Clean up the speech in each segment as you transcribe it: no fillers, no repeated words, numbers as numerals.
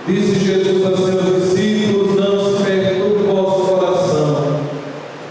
Disse Jesus a seus discípulos: não se perturbe o vosso coração.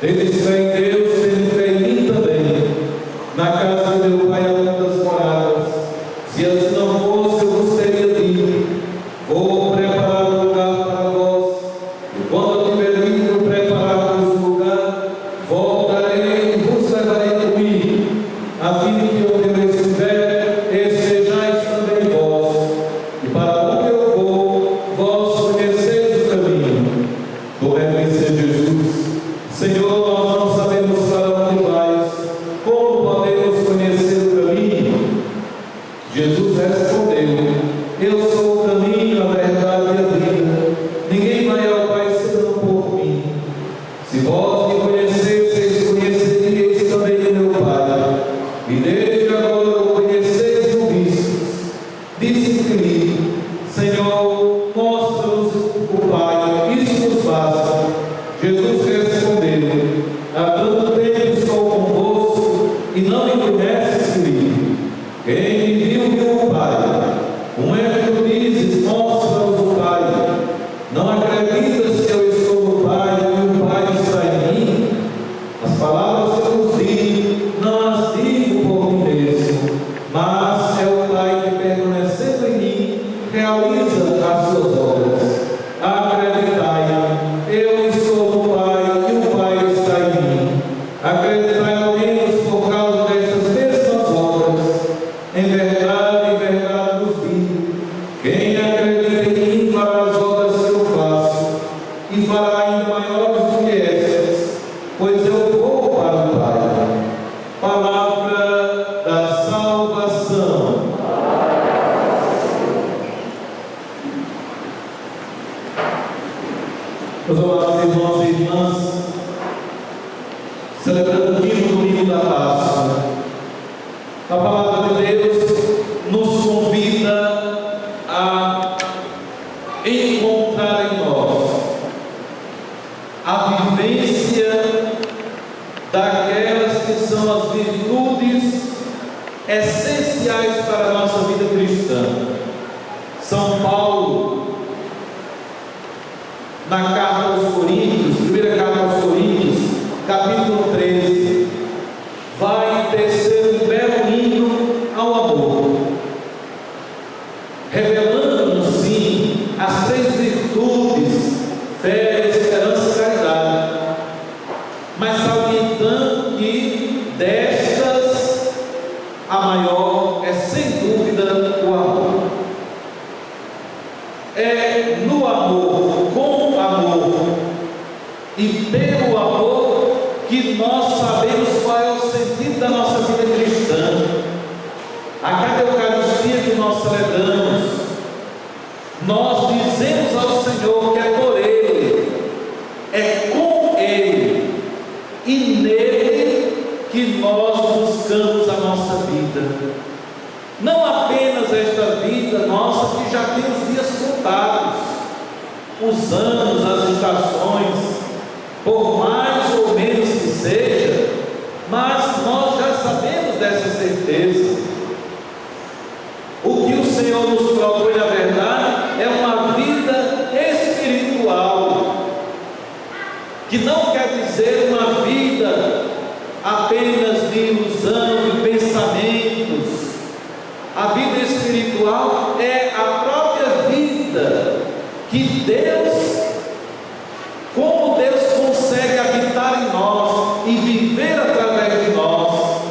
Tendes fé em Deus, tendes fé em mim também. Na casa de meu Pai há muitas moradas. Se assim não fosse, eu vos teria dito: vou preparar um lugar para vós. E quando eu tiver ido preparar-vos um lugar, voltarei e vos levarei comigo, a fim de que onde eu estiver, estejais também vós. E para onde eu vou, vós conheceis o caminho. Tornou-lhe Jesus: Senhor, nós não sabemos para onde vais, como podemos conhecer o caminho? Jesus respondeu: eu sou o caminho, a verdade e a vida. Ninguém vai ao Pai senão por mim. Se vós me conhecesseis, conheceríeis também o meu Pai. E desde agora o conheceis e o vistes. Disse-lhe: Senhor, mostra-nos o Pai, isso nos basta. Jesus respondeu: há tanto tempo estou convosco e não me conheces, filho. Quem me viu, viu o Pai. Como é que tu dizes: mostra-nos o Pai? Não acreditas que eu estou no Pai e o Pai está em mim? As palavras que eu vos digo, não as digo por mim mesmo, mas é o Pai que, permanecendo em mim, realiza as suas obras. Acreditai, eu estou no Pai e o Pai está em mim. Acreditai ao menos por causa destas mesmas obras. Em verdade vos digo: quem acredita em mim fará as obras que eu faço, e fará ainda maiores do que estas, pois eu vou para o Pai. Palavra da salvação. Meus amados irmãos e irmãs, celebrando o quinto domingo da Páscoa, a palavra de Deus nos convida a encontrar em nós a vivência daquelas que são as virtudes essenciais para a nossa vida cristã. São Paulo, na carta aos Coríntios, primeira carta aos Coríntios, capítulo 13, vai tecer um belo hino ao amor, revelando-nos sim as três virtudes: fé, esperança e caridade, mas salientando que destas a maior é sem dúvida o amor. É no amor, com amor e pelo amor que nós sabemos qual é o sentido da nossa vida cristã. A cada Eucaristia que nós celebramos, nós dizemos ao Senhor que é por Ele, é com Ele e nele que nós buscamos a nossa vida. Não apenas esta vida nossa que já tem os dias contados, os anos, as estações, por mais ou menos que seja, mas nós já sabemos dessa certeza. O que o Senhor nos propõe, na verdade, é uma vida espiritual, que não quer dizer uma vida apenas de ilusão, de pensamentos. A vida espiritual é a própria vida que Deus, como Deus consegue habitar em nós e viver através de nós.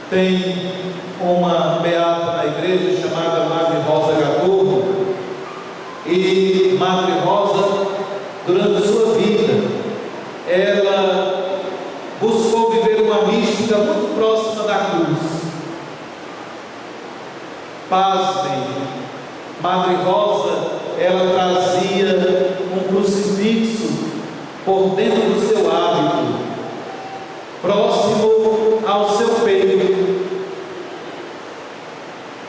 Tem uma beata na igreja chamada Madre Rosa Gaturno, e Madre Rosa, durante sua vida, ela buscou viver uma mística muito próxima da cruz. Pasmem, Madre Rosa, ela trazia um crucifixo por dentro do seu hábito, próximo ao seu peito,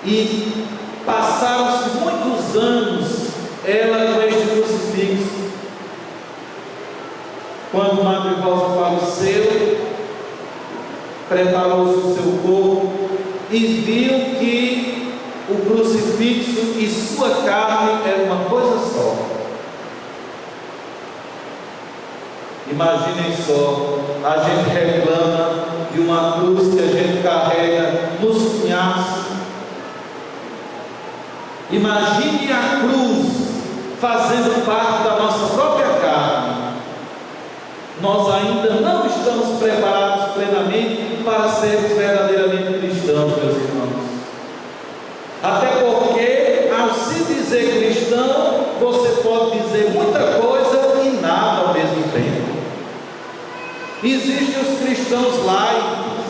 e passaram-se muitos anos ela com este crucifixo. Quando Madre Rosa faleceu, preparou-se o seu corpo e viu que o crucifixo e sua carne era uma coisa só. Imaginem só, a gente reclama de uma cruz que a gente carrega nos punhaços. Imagine a cruz fazendo parte da nossa própria carne. Nós ainda não estamos preparados plenamente para sermos verdadeiramente cristãos, meus irmãos. Até porque, ao se dizer cristão, você pode dizer muita coisa e nada ao mesmo tempo. Existem os cristãos laicos,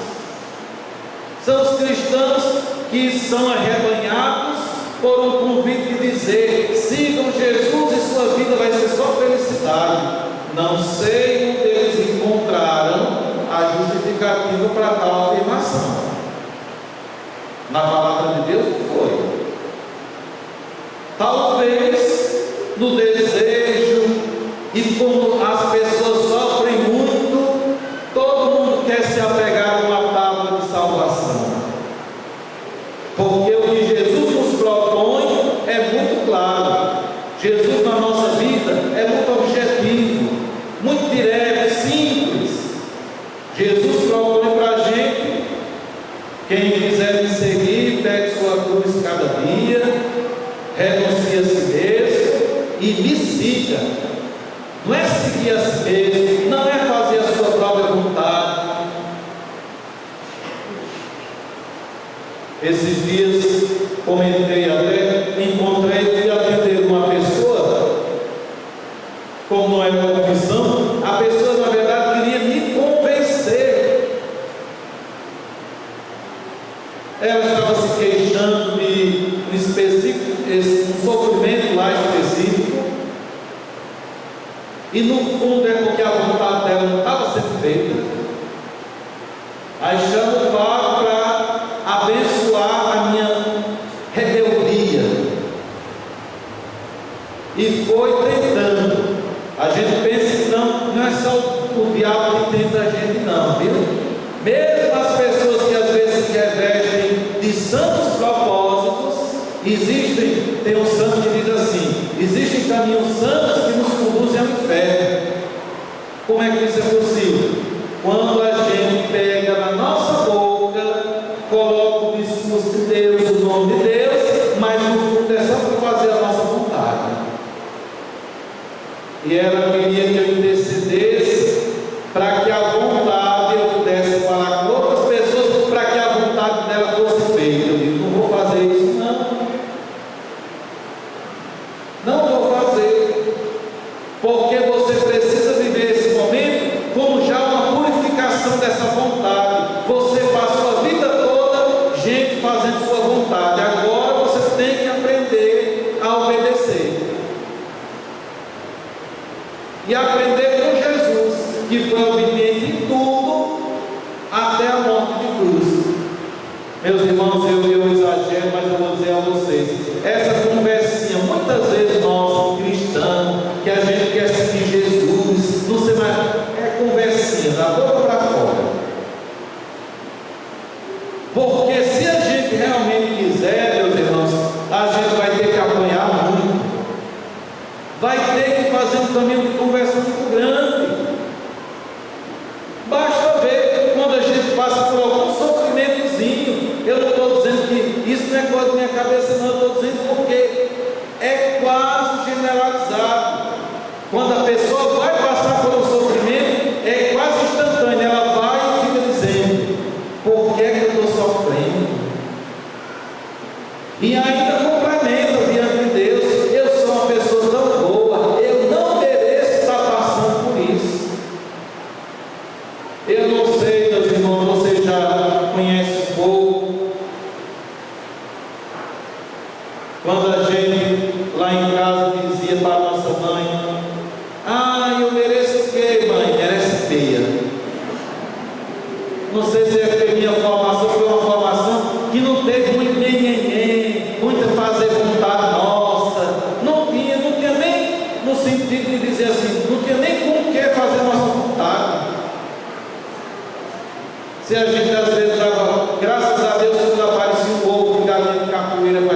são os cristãos que são arrebanhados por um convite de dizer: sigam Jesus e sua vida vai ser só felicidade. Não sei onde eles encontraram a justificativa para tal afirmação. Na palavra de Deus não foi. Talvez no desejo, e como as pessoas sofrem muito, todo mundo quer se apegar a uma tábua de salvação. Porque o que Jesus nos propõe é muito claro. Jesus na nossa vida é muito objetivo, muito direto, simples. Jesus propõe para a gente: quem quiser me seguir, pegue sua cruz cada dia, renuncie a si mesmo e me siga. Não é seguir a si mesmo, não é fazer a sua própria vontade. Esses dias comentei até, encontrei, fui atender uma pessoa, como não é uma confissão, a pessoa na verdade queria me convencer. Ela estava se queixando de um específico, um sofrimento lá específico, e no fundo é porque a vontade dela não estava sendo feita. Aí chama o Paulo para abençoar a minha rebeldia, e foi tentando. A gente pensa que não é só o diabo que tenta a gente, não, viu? Mesmo as pessoas que às vezes se revestem de santos propósitos, tem um santo que diz assim: existem caminhos santos que nos conduzem ao inferno. Como é que isso é possível? Quando a gente pega na nossa boca, coloca o discurso de Deus, o nome de Deus, mas no fundo é só para fazer a nossa vontade. E ela queria que eu intercedesse para que a vontade eu pudesse falar com outras pessoas, para que a vontade dela fosse feita. Eu disse: não vou fazer isso, não. Não vou fazer, porque você precisa viver esse momento como já uma purificação dessa vontade. Você passou a vida toda, gente, fazendo sua vontade. Agora você tem que aprender a obedecer. E aprender com Jesus, que foi obediente em tudo, até a morte de cruz. Meus irmãos, eu exagero, mas eu vou dizer a vocês: essa conversinha, muitas vezes nós, cristãos, que a gente quer seguir Jesus, não sei mais, é conversinha, da boca para fora. Porque se a gente realmente quiser, meus irmãos, a gente vai ter que apanhar muito, vai ter que fazer um caminho de conversão muito grande. Basta ver quando a gente passa por algum sofrimentozinho. Eu não estou dizendo que isso não é coisa da minha cabeça, não. Eu estou dizendo porque é quase generalizado. Quando a pessoa vai passar por um sofrimento, é quase instantâneo. Ela vai e fica dizendo: por que é que eu estou sofrendo? E ainda complementa diante de Deus: eu sou uma pessoa tão boa, eu não mereço estar passando por isso. Eu não sei, meus irmãos, você já conhece um pouco. Quando a gente lá em casa dizia para a nossa mãe: ah, eu mereço o quê, mãe? Merece peia. Não sei se é porque minha formação foi uma formação que não teve muito nhenhenhen, muita fazer vontade nossa. Não tinha nem no sentido de dizer assim, não tinha nem como quer fazer nossa vontade. Se a gente às vezes dava, graças a Deus, quando aparecia um ovo de galinha de capoeira para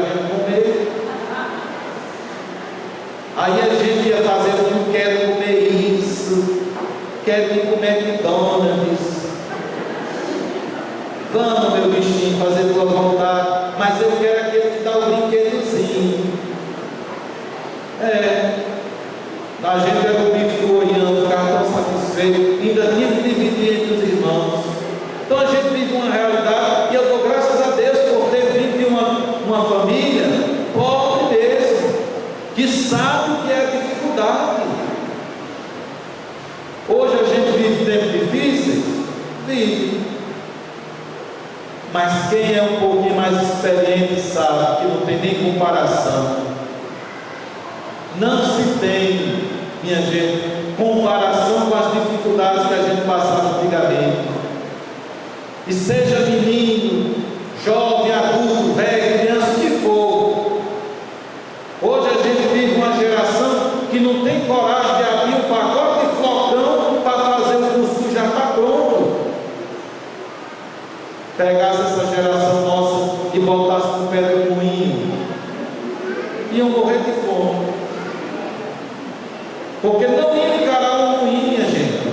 a gente era o bicho do olhão, ficava tão satisfeito, ainda tinha que dividir entre os irmãos. Então a gente vive uma realidade, e eu dou graças a Deus por ter vindo de uma família pobre mesmo, que sabe o que é dificuldade. Hoje a gente vive tempos difíceis? Vive. Mas quem é um pouquinho mais experiente sabe que não tem nem comparação. Não se tem, minha gente, comparação com as dificuldades que a gente passava antigamente. E seja menino, jovem, adulto, velho, criança, o que for. Hoje a gente vive uma geração que não tem coragem de abrir um pacote de flocão para fazer o curso que já está pronto. Pegasse essa geração nossa e botasse no pé do moinho, iam morrer de fome, porque não iam encarar o moinho, minha gente.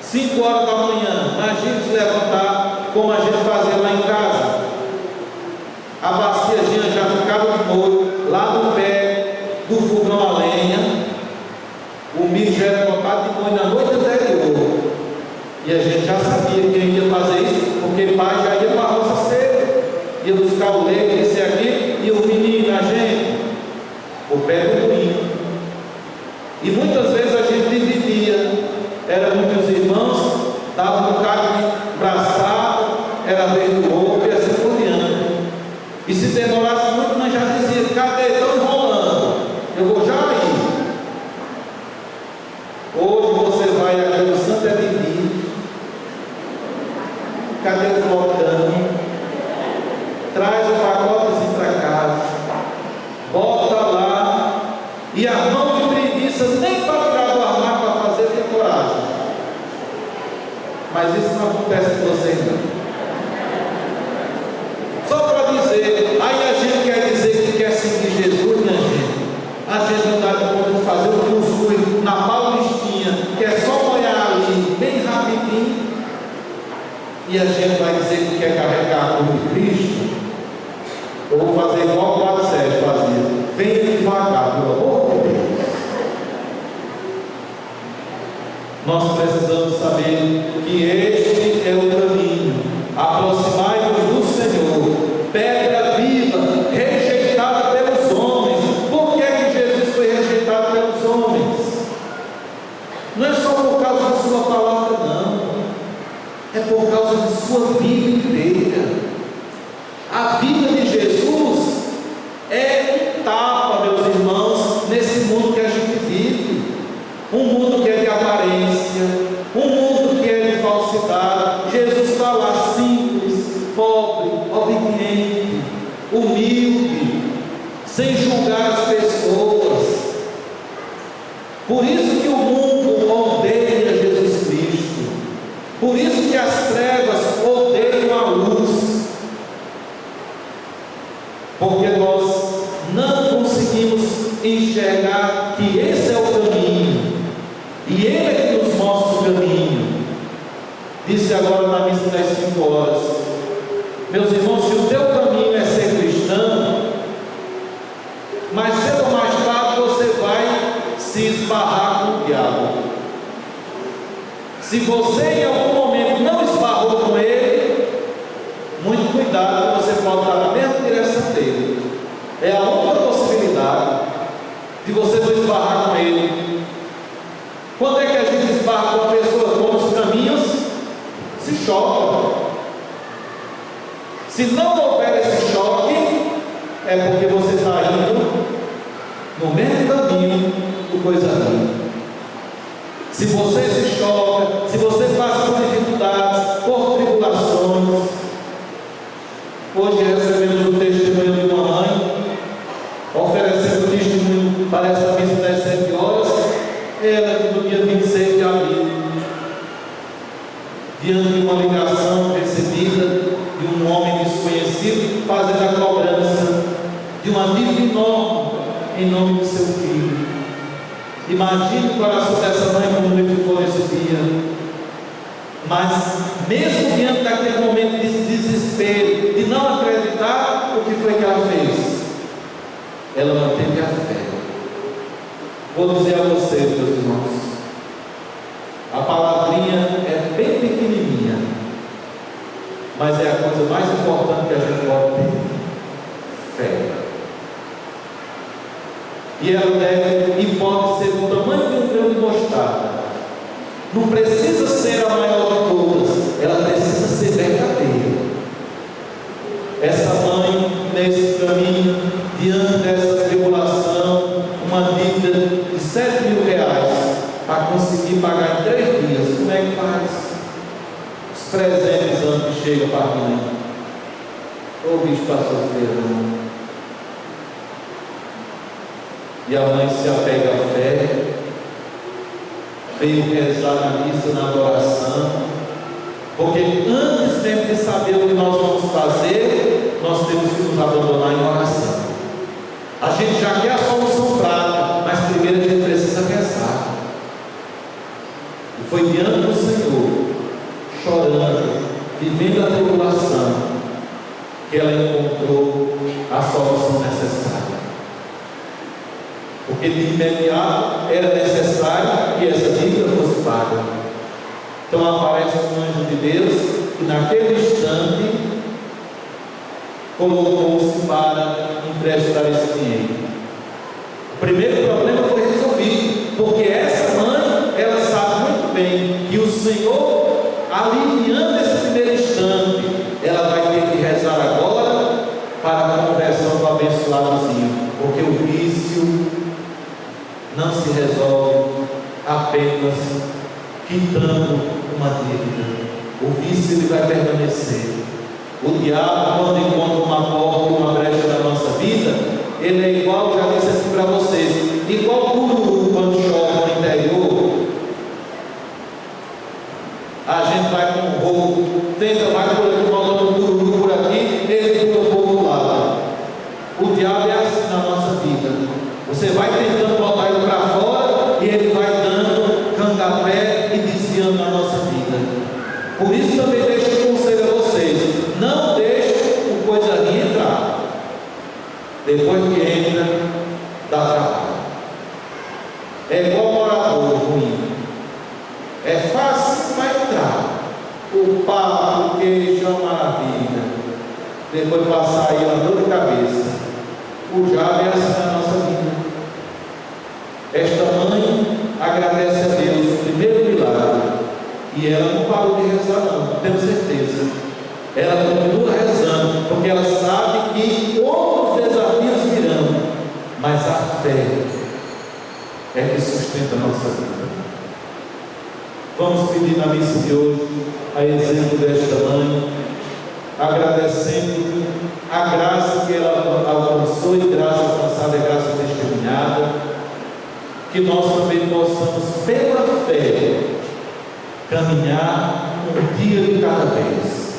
5 horas da manhã, imagine se levantar como a gente fazia lá em casa. A baciazinha já ficava de molho lá no pé do fogão a lenha. O milho já era botado de molho na noite anterior, e a gente já sabia quem ia fazer isso, porque o pai já ia para a roça cedo, ia buscar o leite, esse aqui, e o menino, a gente, o pé do moinho. E muitas vezes a gente dividia, era muitos irmãos, dava um bocado de braçada, era a vez do outro, e assim por diante. E se demorasse muito, nós já dizia: cadê? Estão enrolando, eu vou já ir. Hoje você vai aqui no Santo Edivir, cadê o flocão? Traz o pacotezinho para casa, bota lá, e a mão de preguiça nem para tirar do armário para fazer tem coragem. Mas isso não acontece com vocês não. Só para dizer, aí a gente quer dizer que quer seguir Jesus, minha gente. A gente não dá conta de fazer um cuscuz na Paulistinha, que é só molhar ali bem rapidinho, e a gente vai dizer que quer carregar a cruz de Cristo. Eu vou fazer igual o Padre Sérgio fazia: venha devagar, pelo amor de Deus. Nós precisamos saber que este é o caminho. Aproximai-vos do Senhor, pedra viva, rejeitada pelos homens. Por que é que Jesus foi rejeitado pelos homens? Não é só por causa da sua palavra, não. É por causa de sua vida inteira. A vida de Jesus é um tapa, meus irmãos, nesse mundo que a gente vive. Um mundo que é de aparência, um mundo que é de falsidade. Jesus está lá simples, pobre, obediente, humilde, sem julgar as pessoas. Por isso que o mundo odeia Jesus Cristo. Por isso que as trevas odeiam a luz. Porque nós não conseguimos enxergar que esse é o caminho, e Ele é que nos mostra o caminho. Disse agora na missa das 5 horas: meus irmãos, se o teu caminho é ser cristão, mais cedo ou mais tarde você vai se esbarrar com o diabo. Se você em algum momento não esbarrou com ele, muito cuidado, você pode estar na mesma direção dele. É a única possibilidade de você não esbarrar com ele. Quando é que a gente esbarra com a pessoa? Quando os caminhos se chocam. Se não houver esse choque, é porque você está indo no mesmo caminho do coisa ruim. Se você se choca, se você passa por dificuldades, por tribulações. Hoje recebemos o testemunho de uma mãe, oferecendo testemunho para essa missa das 7 horas. Ela que no dia 26 de abril, diante de uma ligação recebida de um homem desconhecido, fazendo a cobrança de uma dívida enorme em nome do seu filho. Imagine o coração dessa mãe como ele ficou nesse dia. Mas mesmo diante daquele momento de desespero, de não acreditar, o que foi que ela fez? Ela manteve a fé. Vou dizer a vocês, meus irmãos, a palavrinha é bem pequenininha, mas é a coisa mais importante que a gente pode ter: fé. E ela deve e pode ser do tamanho de um grão de mostarda. Não precisa ser a maior de todas, ela precisa ser verdadeira. Essa mãe, nesse caminho, diante dessa tribulação, uma dívida de 7.000 reais para conseguir pagar em 3 dias, como é que faz? Os presentes antes que chegam para a mãe. Ô bicho para sofrer, não. E a mãe se apega à fé, veio rezar na missa, na adoração, porque antes mesmo de saber o que nós vamos fazer, nós temos que nos abandonar em oração. A gente já quer a solução prática, mas primeiro a gente precisa rezar. E foi diante do Senhor, chorando, vivendo a tribulação, que ela encontrou a solução necessária. Porque de imediato era necessário que essa dívida fosse paga. Então aparece um anjo de Deus que naquele instante colocou-se para emprestar esse dinheiro. O primeiro problema foi resolvido, porque essa mãe, ela sabe muito bem que o Senhor, aliviando esse primeiro instante, ela vai ter que rezar agora para a conversão do abençoadozinho, porque o vício não se resolve apenas quitando uma dívida. O vício ele vai permanecer. O diabo, quando encontra uma porta, uma brecha na nossa vida, ele é igual, já disse assim para vocês, igual cururu quando chove no interior. A gente vai com um roubo, vai por aqui, mandando um cururu por aqui, ele pula para o outro lado. O diabo é assim na nossa vida. Você vai tentando botar ele para fora e ele vai dando cangapé e desviando a nossa vida. Por isso também deixo um conselho a vocês: não deixe o coisa ruim entrar. Depois que entra, dá trabalho. É igual morador ruim. É fácil para entrar. O papo, o queijo, a maravilha. Depois passar aí uma dor de cabeça. O diabo é assim na nossa vida. Esta mãe agradece a Deus o primeiro milagre, e ela não parou de rezar, não, tenho certeza. Ela continua rezando, porque ela sabe que outros desafios virão, mas a fé é que sustenta a nossa vida. Vamos pedir na missa de hoje, a exemplo desta mãe, agradecendo a graça que ela alcançou, e graça alcançada é graça testemunhada. Que nós também possamos, pela fé, caminhar um dia de cada vez.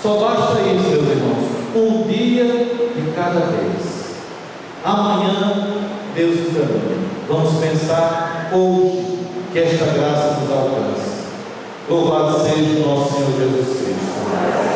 Só basta isso, meus irmãos, um dia de cada vez. Amanhã Deus encaminha. Vamos pensar hoje que esta graça nos alcance. Louvado seja o nosso Senhor Jesus Cristo.